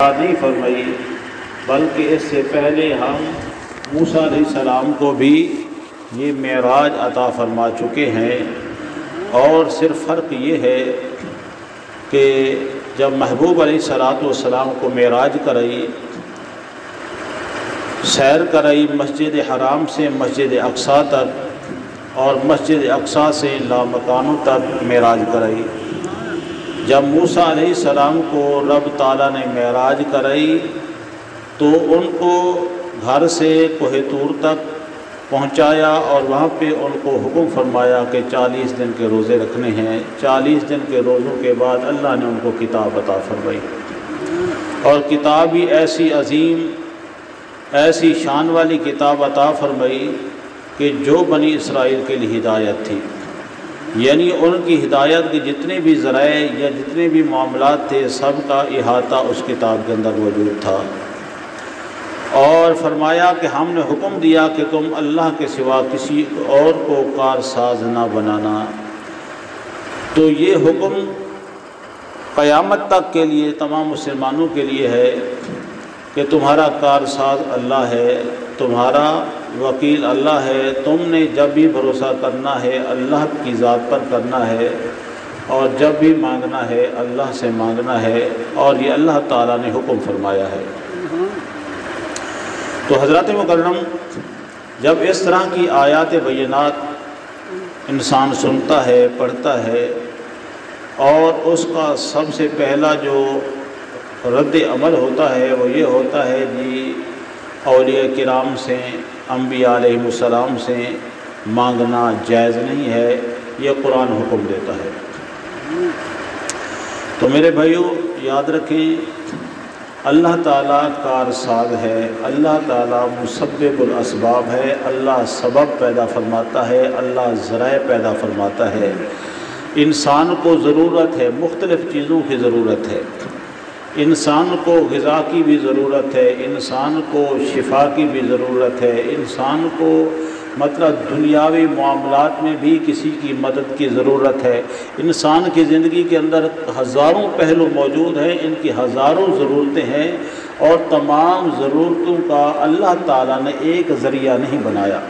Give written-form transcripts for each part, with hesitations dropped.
نہیں فرمائی، بلکہ اس سے پہلے ہم موسیٰ علیہ السلام کو بھی یہ معراج عطا فرما چکے ہیں، اور صرف فرق یہ ہے کہ جب محبوب علیہ السلام کو معراج کرائی، سیر کرائی مسجد حرام سے مسجد اقصیٰ تک اور مسجد اقصیٰ سے لامکانوں تک معراج کرائی۔ جب موسیٰ علیہ السلام کو رب تعالیٰ نے معراج کرائی تو ان کو گھر سے کوہ طور تک پہنچایا اور وہاں پہ ان کو حکم فرمایا کہ 40 دن کے روزے رکھنے ہیں۔ 40 دن کے روزوں کے بعد اللہ نے ان کو کتاب عطا فرمائی، اور کتاب بھی ایسی عظیم، ایسی شان والی کتاب عطا فرمائی کہ جو بنی اسرائیل کے لیے ہدایت تھی، یعنی ان کی ہدایت کے جتنے بھی ذرائع یا جتنے بھی معاملات تھے سب کا احاطہ اس کتاب کے اندر موجود تھا۔ اور فرمایا کہ ہم نے حکم دیا کہ تم اللہ کے سوا کسی اور کو کارساز نہ بنانا۔ تو یہ حکم قیامت تک کے لیے تمام مسلمانوں کے لیے ہے کہ تمہارا کارساز اللہ ہے، تمہارا وکیل اللہ ہے۔ تم نے جب بھی بھروسہ کرنا ہے اللہ کی ذات پر کرنا ہے، اور جب بھی مانگنا ہے اللہ سے مانگنا ہے، اور یہ اللہ تعالیٰ نے حکم فرمایا ہے۔ تو حضرات مکرم، جب اس طرح کی آیات بینات انسان سنتا ہے، پڑھتا ہے، اور اس کا سب سے پہلا جو رد عمل ہوتا ہے وہ یہ ہوتا ہے جی اولیاء کرام سے، انبیاء علیہ السلام سے مانگنا جائز نہیں ہے، یہ قرآن حکم دیتا ہے۔ تو میرے بھائیوں یاد رکھیں، اللہ تعالیٰ کارساز ہے، اللہ تعالیٰ مسبب الاسباب ہے، اللہ سبب پیدا فرماتا ہے، اللہ ذرائع پیدا فرماتا ہے۔ انسان کو ضرورت ہے، مختلف چیزوں کی ضرورت ہے، انسان کو غذا کی بھی ضرورت ہے، انسان کو شفا کی بھی ضرورت ہے، انسان کو مطلب دنیاوی معاملات میں بھی کسی کی مدد کی ضرورت ہے۔ انسان کی زندگی کے اندر ہزاروں پہلو موجود ہیں، ان کی ہزاروں ضرورتیں ہیں، اور تمام ضرورتوں کا اللہ تعالیٰ نے ایک ذریعہ نہیں بنایا۔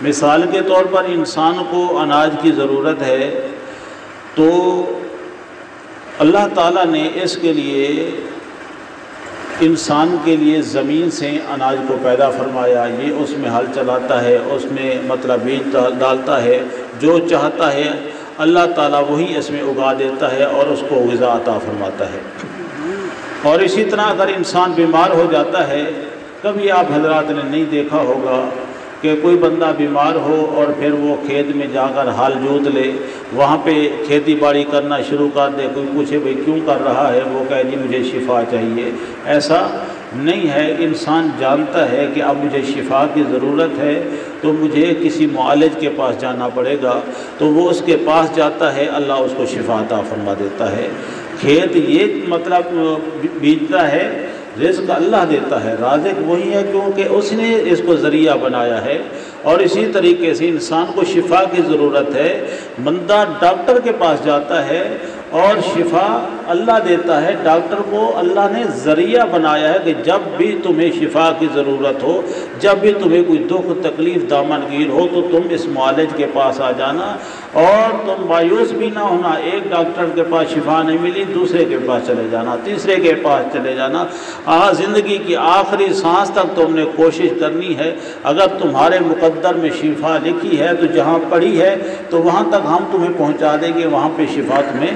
مثال کے طور پر انسان کو اناج کی ضرورت ہے، تو اللہ تعالیٰ نے اس کے لیے انسان کے لیے زمین سے اناج کو پیدا فرمایا، یہ اس میں ہل چلاتا ہے، اس میں مطلب بیج ڈالتا ہے، جو چاہتا ہے اللہ تعالیٰ وہی اس میں اگا دیتا ہے اور اس کو غذا عطا فرماتا ہے۔ اور اسی طرح اگر انسان بیمار ہو جاتا ہے، کبھی آپ حضرات نے نہیں دیکھا ہوگا کہ کوئی بندہ بیمار ہو اور پھر وہ کھیت میں جا کر ہل جوت لے، وہاں پہ کھیتی باڑی کرنا شروع کر دے، کوئی پوچھے بھئی کیوں کر رہا ہے، وہ کہے جی مجھے شفا چاہیے۔ ایسا نہیں ہے، انسان جانتا ہے کہ اب مجھے شفا کی ضرورت ہے تو مجھے کسی معالج کے پاس جانا پڑے گا، تو وہ اس کے پاس جاتا ہے، اللہ اس کو شفا عطا فرما دیتا ہے۔ کھیت یہ مطلب بیجتا ہے، رزق اللہ دیتا ہے، رازق وہی ہے کیونکہ اس نے اس کو ذریعہ بنایا ہے۔ اور اسی طریقے سے انسان کو شفا کی ضرورت ہے، بندہ ڈاکٹر کے پاس جاتا ہے اور شفا اللہ دیتا ہے، ڈاکٹر کو اللہ نے ذریعہ بنایا ہے کہ جب بھی تمہیں شفا کی ضرورت ہو، جب بھی تمہیں کوئی دکھ تکلیف دامنگیر ہو تو تم اس معالج کے پاس آ جانا، اور تم مایوس بھی نہ ہونا۔ ایک ڈاکٹر کے پاس شفا نہیں ملی، دوسرے کے پاس چلے جانا، تیسرے کے پاس چلے جانا، زندگی کی آخری سانس تک تم نے کوشش کرنی ہے۔ اگر تمہارے مقدر میں شفا لکھی ہے تو جہاں پڑھی ہے تو وہاں تک ہم تمہیں پہنچا دیں گے، وہاں پہ شفا تمہیں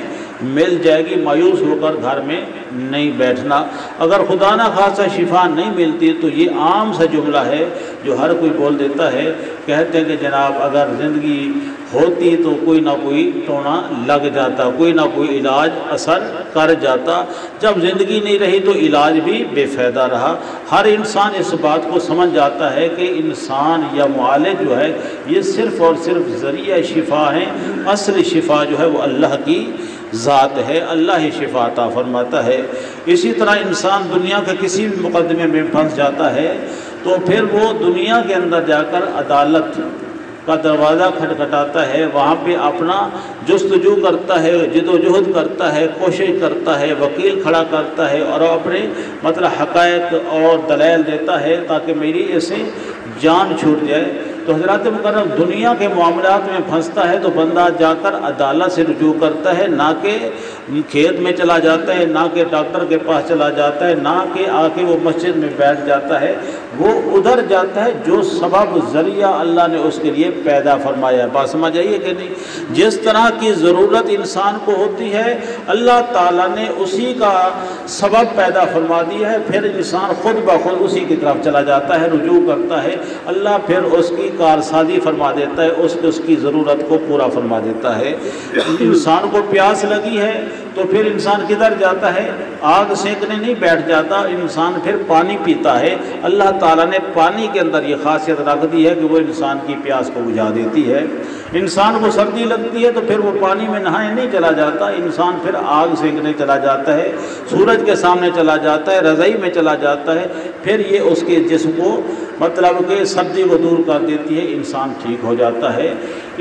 مل جائے گی۔ مایوس ہو کر گھر میں نہیں بیٹھنا۔ اگر خدا نہ خواستہ شفا نہیں ملتی تو یہ عام سا جملہ ہے جو ہر کوئی بول دیتا ہے، کہتے ہیں کہ جناب اگر زندگی ہوتی تو کوئی نہ کوئی ٹونا لگ جاتا، کوئی نہ کوئی علاج اثر کر جاتا، جب زندگی نہیں رہی تو علاج بھی بے فائدہ رہا۔ ہر انسان اس بات کو سمجھ جاتا ہے کہ انسان یا معالج جو ہے یہ صرف اور صرف ذریعہ شفا ہیں، اصل شفا جو ہے وہ اللہ کی ذات ہے، اللہ ہی شفا عطا فرماتا ہے۔ اسی طرح انسان دنیا کے کسی بھی مقدمے میں پھنس جاتا ہے تو پھر وہ دنیا کے اندر جا کر عدالت کا دروازہ کھٹکھٹاتا ہے، وہاں پہ اپنا جستجو کرتا ہے، جدوجہد کرتا ہے، کوشش کرتا ہے، وکیل کھڑا کرتا ہے اور اپنے مطلب حقائق اور دلائل دیتا ہے تاکہ میری اسے جان چھوٹ جائے۔ تو حضرات مکرم دنیا کے معاملات میں پھنستا ہے تو بندہ جا کر عدالت سے رجوع کرتا ہے، نہ کہ کھیت میں چلا جاتا ہے، نہ کہ ڈاکٹر کے پاس چلا جاتا ہے، نہ کہ آ کے وہ مسجد میں بیٹھ جاتا ہے، وہ ادھر جاتا ہے جو سبب ذریعہ اللہ نے اس کے لیے پیدا فرمایا ہے۔ بات سمجھ آئیے کہ نہیں؟ جس طرح کی ضرورت انسان کو ہوتی ہے اللہ تعالیٰ نے اسی کا سبب پیدا فرما دیا ہے، پھر انسان خود بخود اسی کی طرف چلا جاتا ہے، رجوع کرتا ہے، اللہ پھر اس کی کارسازی فرما دیتا ہے، اس کی ضرورت کو پورا فرما دیتا ہے۔ انسان کو پیاس لگی ہے تو پھر انسان کدھر جاتا ہے؟ آگ سینکنے نہیں بیٹھ جاتا، انسان پھر پانی پیتا ہے۔ اللہ تعالیٰ نے پانی کے اندر یہ خاصیت رکھ دی ہے کہ وہ انسان کی پیاس کو بجھا دیتی ہے۔ انسان کو سردی لگتی ہے تو پھر وہ پانی میں نہانے نہیں چلا جاتا، انسان پھر آگ سینکنے چلا جاتا ہے، سورج کے سامنے چلا جاتا ہے، رضائی میں چلا جاتا ہے، پھر یہ اس کے جسم کو مطلب کہ سردی کو دور کر دیتی ہے، انسان ٹھیک ہو جاتا ہے۔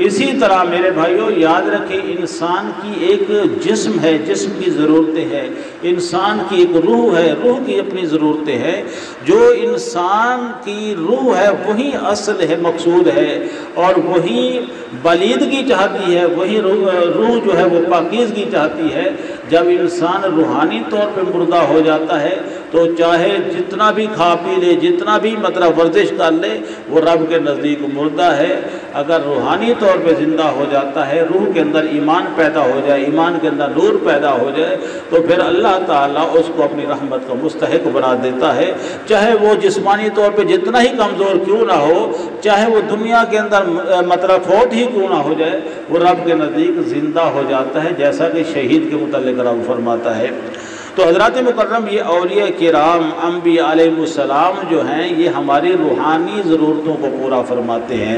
اسی طرح میرے بھائیوں یاد رکھیں انسان کی ایک جسم ہے، جسم کی ضرورتیں ہیں، انسان کی ایک روح ہے، روح کی اپنی ضرورتیں ہیں۔ جو انسان کی روح ہے وہی اصل ہے، مقصود ہے، اور وہی بلیدگی چاہتی ہے، وہی روح جو ہے وہ پاکیزگی چاہتی ہے۔ جب انسان روحانی طور پہ مردہ ہو جاتا ہے تو چاہے جتنا بھی کھا پی لے، جتنا بھی مطلب ورزش کر لے، وہ رب کے نزدیک مردہ ہے۔ اگر روحانی طور پہ زندہ ہو جاتا ہے، روح کے اندر ایمان پیدا ہو جائے، ایمان کے اندر نور پیدا ہو جائے، تو پھر اللہ تعالیٰ اس کو اپنی رحمت کا مستحق بنا دیتا ہے۔ چاہے وہ جسمانی طور پہ جتنا ہی کمزور کیوں نہ ہو، چاہے وہ دنیا کے اندر مطلب فوت ہی کیوں نہ ہو جائے، وہ رب کے نزدیک زندہ ہو جاتا ہے، جیسا کہ شہید کے متعلق رب فرماتا ہے۔ تو حضرات مکرم یہ اولیاء کرام انبیاء علیہ السلام جو ہیں یہ ہماری روحانی ضرورتوں کو پورا فرماتے ہیں،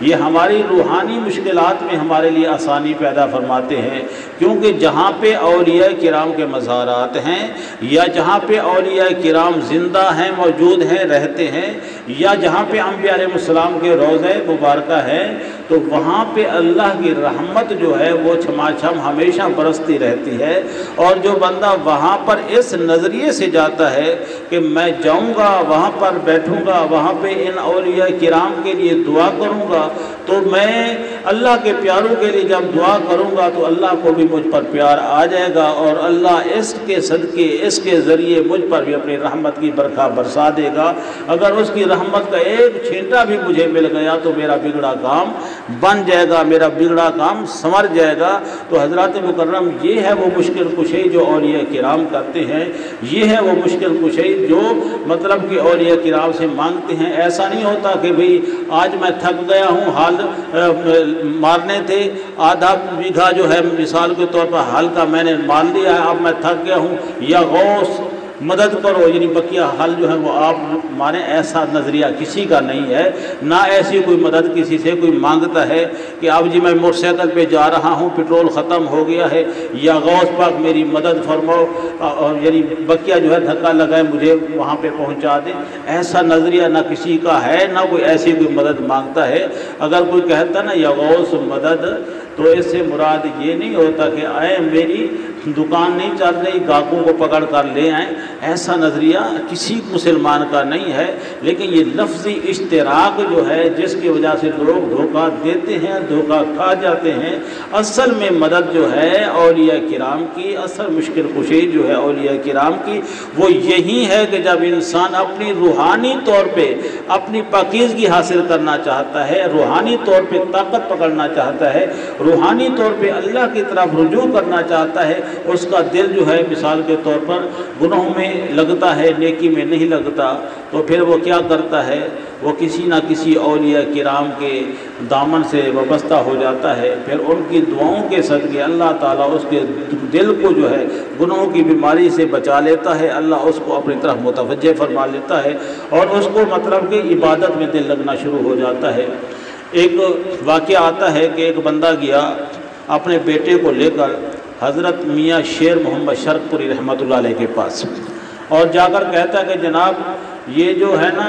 یہ ہماری روحانی مشکلات میں ہمارے لیے آسانی پیدا فرماتے ہیں، کیونکہ جہاں پہ اولیاء کرام کے مزارات ہیں یا جہاں پہ اولیاء کرام زندہ ہیں، موجود ہیں، رہتے ہیں، یا جہاں پہ انبیاء علیہ السلام کے روضہ مبارکہ ہیں، تو وہاں پہ اللہ کی رحمت جو ہے وہ چھما چھم ہمیشہ برستی رہتی ہے۔ اور جو بندہ وہاں پر اس نظریے سے جاتا ہے کہ میں جاؤں گا، وہاں پر بیٹھوں گا، وہاں پہ ان اولیاء کرام کے لیے دعا کروں گا، تو میں اللہ کے پیاروں کے لیے جب دعا کروں گا تو اللہ کو بھی مجھ پر پیار آ جائے گا، اور اللہ اس کے صدقے، اس کے ذریعے مجھ پر بھی اپنی رحمت کی برکھا برسا دے گا۔ اگر اس کی رحمت کا ایک چھینٹا بھی مجھے مل گیا تو میرا بگڑا کام بن جائے گا، میرا بگڑا کام سنور جائے گا۔ تو حضرات مکرم یہ ہے وہ مشکل کشائی جو اولیاء کرام کرتے ہیں، یہ ہے وہ مشکل کشائی جو مطلب کہ اولیاء کرام سے مانگتے ہیں۔ ایسا نہیں ہوتا کہ بھئی آج میں تھک گیا ہوں، حال مارنے تھے، آدھا بیگھا جو ہے مثال کے طور پر حال کا میں نے مار لیا ہے، اب میں تھک گیا ہوں، یا غوث مدد کرو، یعنی بقیہ حل جو ہے وہ آپ مانیں، ایسا نظریہ کسی کا نہیں ہے، نہ ایسی کوئی مدد کسی سے کوئی مانگتا ہے کہ اب جی میں موٹر سائیکل پہ جا رہا ہوں، پیٹرول ختم ہو گیا ہے، یا غوث پاک میری مدد فرماؤ، اور یعنی بقیہ جو ہے دھکا لگائے مجھے وہاں پہ پہنچا دیں۔ ایسا نظریہ نہ کسی کا ہے، نہ کوئی ایسی کوئی مدد مانگتا ہے۔ اگر کوئی کہتا نا یا غوث مدد، تو اس سے مراد یہ نہیں ہوتا کہ آئے میری دکان نہیں چل رہی، گاہکوں کو پکڑ کر لے آئیں، ایسا نظریہ کسی مسلمان کا نہیں ہے۔ لیکن یہ لفظی اشتراک جو ہے جس کی وجہ سے لوگ دھوکہ دیتے ہیں، دھوکہ کھا جاتے ہیں، اصل میں مدد جو ہے اولیاء کرام کی، اصل مشکل کشائی جو ہے اولیاء کرام کی، وہ یہی ہے کہ جب انسان اپنی روحانی طور پہ اپنی پاکیزگی حاصل کرنا چاہتا ہے، روحانی طور پہ طاقت پکڑنا چاہتا ہے، روحانی طور پہ اللہ کی طرف رجوع کرنا چاہتا ہے، اس کا دل جو ہے مثال کے طور پر گناہوں میں لگتا ہے، نیکی میں نہیں لگتا، تو پھر وہ کیا کرتا ہے، وہ کسی نہ کسی اولیاء کرام کے دامن سے وابستہ ہو جاتا ہے، پھر ان کی دعاؤں کے صدقے اللہ تعالیٰ اس کے دل کو جو ہے گناہوں کی بیماری سے بچا لیتا ہے، اللہ اس کو اپنی طرف متوجہ فرما لیتا ہے، اور اس کو مطلب کہ عبادت میں دل لگنا شروع ہو جاتا ہے۔ ایک واقعہ آتا ہے کہ ایک بندہ گیا اپنے بیٹے کو لے کر حضرت میاں شیر محمد شرق پوری رحمۃ اللہ علیہ کے پاس، اور جا کر کہتا ہے کہ جناب یہ جو ہے نا